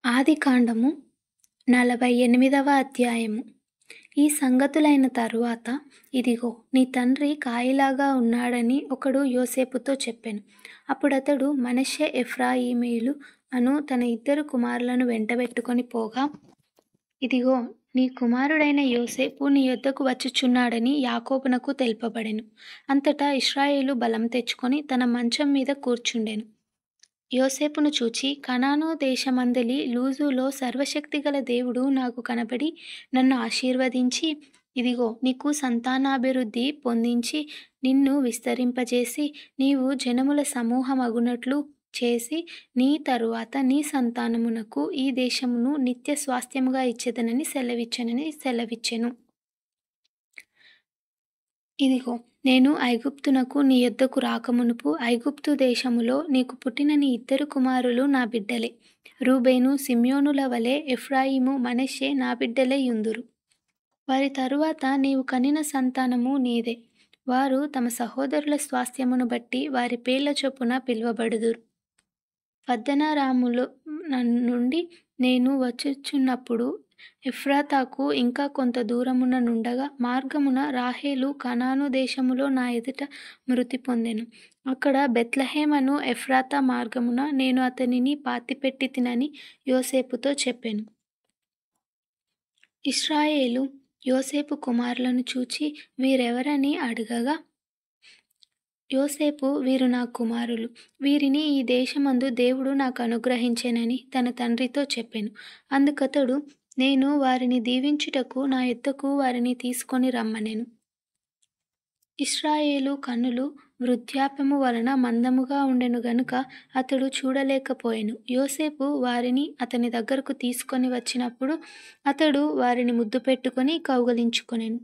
ఆదికాండము 48వ అధ్యాయము. ఈ సంగతులైన తరువాత, ఇదిగో, నీ తండ్రి కాయిలాగా ఉన్నాడని ఒకడు యోసేపుతో చెప్పెను. అప్పుడతడు మనష్షే ఎఫ్రాయిమీలు అను తన ఇద్దరు కుమారులను వెంటబెట్టుకొని పోగా, ఇదిగో, నీ కుమారుడైన యోసేపు నీ యొద్దకు వచ్చుచున్నాడని యాకోబునకు తెలుపబడెను. అంతటా ఇశ్రాయేలు బలం తెచ్చుకొని తన మంచం మీద కూర్చుండెను. యోసేపును చూచి, కనాను దేశమందలి లూజులో సర్వశక్తిగల దేవుడు నాకు కనబడి నన్ను ఆశీర్వదించి, ఇదిగో, నీకు సంతానాభివృద్ధి పొందించి నిన్ను విస్తరింపజేసి నీవు జనముల సమూహమగునట్లు చేసి నీ తరువాత నీ సంతానమునకు ఈ దేశమును నిత్య స్వాస్థ్యముగా ఇచ్చెదనని సెలవిచ్చెను. ఇదిగో, నేను ఐగుప్తునకు నీ యొద్దకు రాకమునుపు ఐగుప్తు దేశములో నీకు పుట్టిన నీ ఇద్దరు కుమారులు నా బిడ్డలే. రూబేను సిమ్యోనుల వలె ఎఫ్రాయిము మనష్షే నా బిడ్డలై యుందురు. వారి తరువాత నీవు కనిన సంతానము నీదే. వారు తమ సహోదరుల స్వాస్థ్యమును బట్టి వారి పేర్ల చొప్పున పిలువబడుదురు. పద్దనరాములో నుండి నేను వచ్చుచున్నప్పుడు ఎఫ్రాతాకు ఇంకా కొంత దూరమున నుండగా మార్గమున రాహేలు కనాను దేశములో నా ఎదుట మృతి పొందెను. అక్కడ బెత్లెహేము అను ఎఫ్రాతా మార్గమున నేను అతనిని పాతిపెట్టి తినని యోసేపుతో చెప్పెను. ఇశ్రాయేలు యోసేపు కుమారులను చూచి వీరెవరని అడగగా, యోసేపు, వీరు నా కుమారులు, వీరిని ఈ దేశమందు దేవుడు నాకు అనుగ్రహించెనని తన తండ్రితో చెప్పెను. అందుకతడు, నేను వారిని దీవించుటకు నా యొద్దకు వారిని తీసుకొని రమ్మనెను. ఇశ్రాయేలు కన్నులు వృద్ధాప్యము వలన మందముగా ఉండెను గనుక అతడు చూడలేకపోయెను. యోసేపు వారిని అతని దగ్గరకు తీసుకొని వచ్చినప్పుడు అతడు వారిని ముద్దు పెట్టుకొని కౌగలించుకొనెను.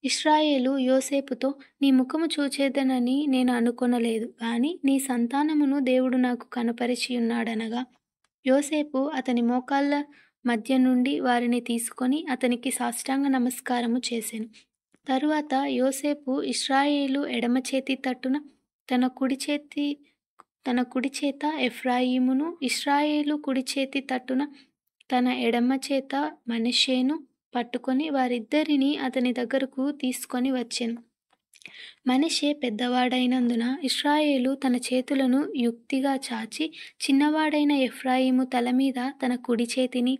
ఇశ్రాయేలు యోసేపుతో, నీ ముఖము చూచేదనని నేను అనుకొనలేదు, గాని నీ సంతానమును దేవుడు నాకు కనపరచియున్నాడనగా, యోసేపు అతని మోకాళ్ళ మధ్య నుండి వారిని తీసుకొని అతనికి సాష్టాంగ నమస్కారము చేసెను. తరువాత యోసేపు ఇశ్రాయేలు ఎడమ చేతి తట్టున తన కుడి చేత ఎఫ్రాయిమును, ఇశ్రాయేలు కుడి చేతి తట్టున తన ఎడమ చేత మనష్షేను పట్టుకొని వారిద్దరినీ అతని దగ్గరకు తీసుకొని వచ్చెను. మనష్షే పెద్దవాడైనందున ఇశ్రాయేలు తన చేతులను యుక్తిగా చాచి చిన్నవాడైన ఎఫ్రాయిము తల మీద తన కుడి చేతిని,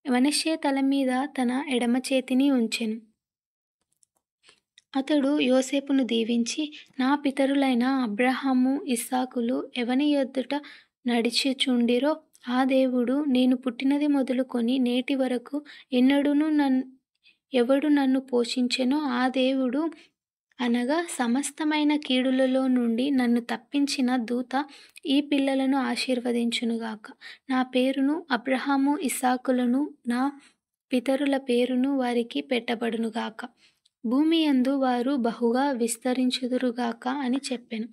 మనష్షే తల మీద తన ఎడమ చేతిని ఉంచెను. అతడు యోసేపును దీవించి, నా పితరులైన అబ్రాహాము ఇస్సాకులు ఎవని యొద్దట నడిచిచుండిరో ఆ దేవుడు, నేను పుట్టినది మొదలుకొని నేటి వరకు ఎవడు నన్ను పోషించెనో ఆ దేవుడు, అనగా సమస్తమైన కీడులలో నుండి నన్ను తప్పించిన దూత ఈ పిల్లలను ఆశీర్వదించునుగాక. నా పేరును అబ్రాహాము ఇస్సాకులను నా పితరుల పేరును వారికి పెట్టబడునుగాక. భూమియందు వారు బహుగా విస్తరించుదురుగాక అని చెప్పెను.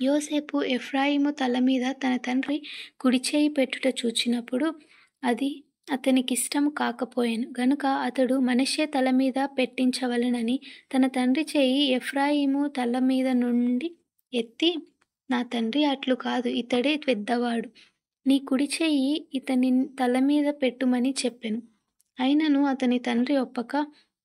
యోసేపు ఎఫ్రాయిము తల మీద తన తండ్రి కుడిచేయి పెట్టుట చూచినప్పుడు అది అతనికిష్టము కాకపోయెను గనుక అతడు మనష్షే తల మీద పెట్టించవలెనని తన తండ్రి చేయి ఎఫ్రాయిము తల మీద నుండి ఎత్తి, నా తండ్రి అట్లు కాదు, ఇతడే పెద్దవాడు, నీ కుడి చెయ్యి ఇతని తల మీద పెట్టుమని చెప్పెను. అయినను అతని తండ్రి ఒప్పక,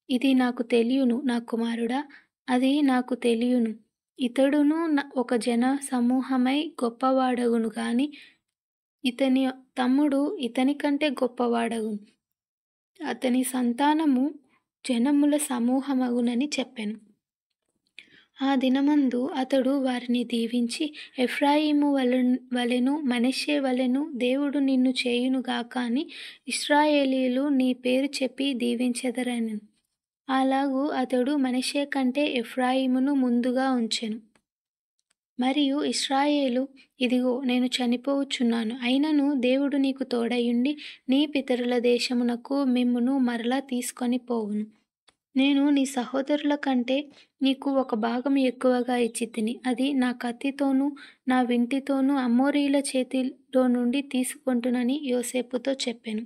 ఇది నాకు తెలియను నా కుమారుడా, అది నాకు తెలియను. ఇతడును ఒక జన సమూహమై గొప్పవాడగును గాని ఇతని తమ్ముడు ఇతని కంటే గొప్పవాడగును, అతని సంతానము జనముల సమూహమగునని చెప్పెను. ఆ దినమందు అతడు వారిని దీవించి, ఎఫ్రాయిము వలెను మనష్షే వలెను దేవుడు నిన్ను చేయునుగాక అని ఇశ్రాయేలీయులు నీ పేరు చెప్పి దీవించెదరనెను. అలాగు అతడు మనష్షే కంటే ఎఫ్రాయిమును ముందుగా ఉంచెను. మరియు ఇశ్రాయేలు, ఇదిగో, నేను చనిపోవుచున్నాను, అయినను దేవుడు నీకు తోడయుండి నీ పితరుల దేశమునకు మిమ్మును మరలా తీసుకొని పోవును. నేను నీ సహోదరుల కంటే నీకు ఒక భాగం ఎక్కువగా ఇచ్చితిని, అది నా కత్తితోనూ నా వింటితోనూ అమోరీయుల చేతిలో నుండి తీసుకొంటునని యోసేపుతో చెప్పెను.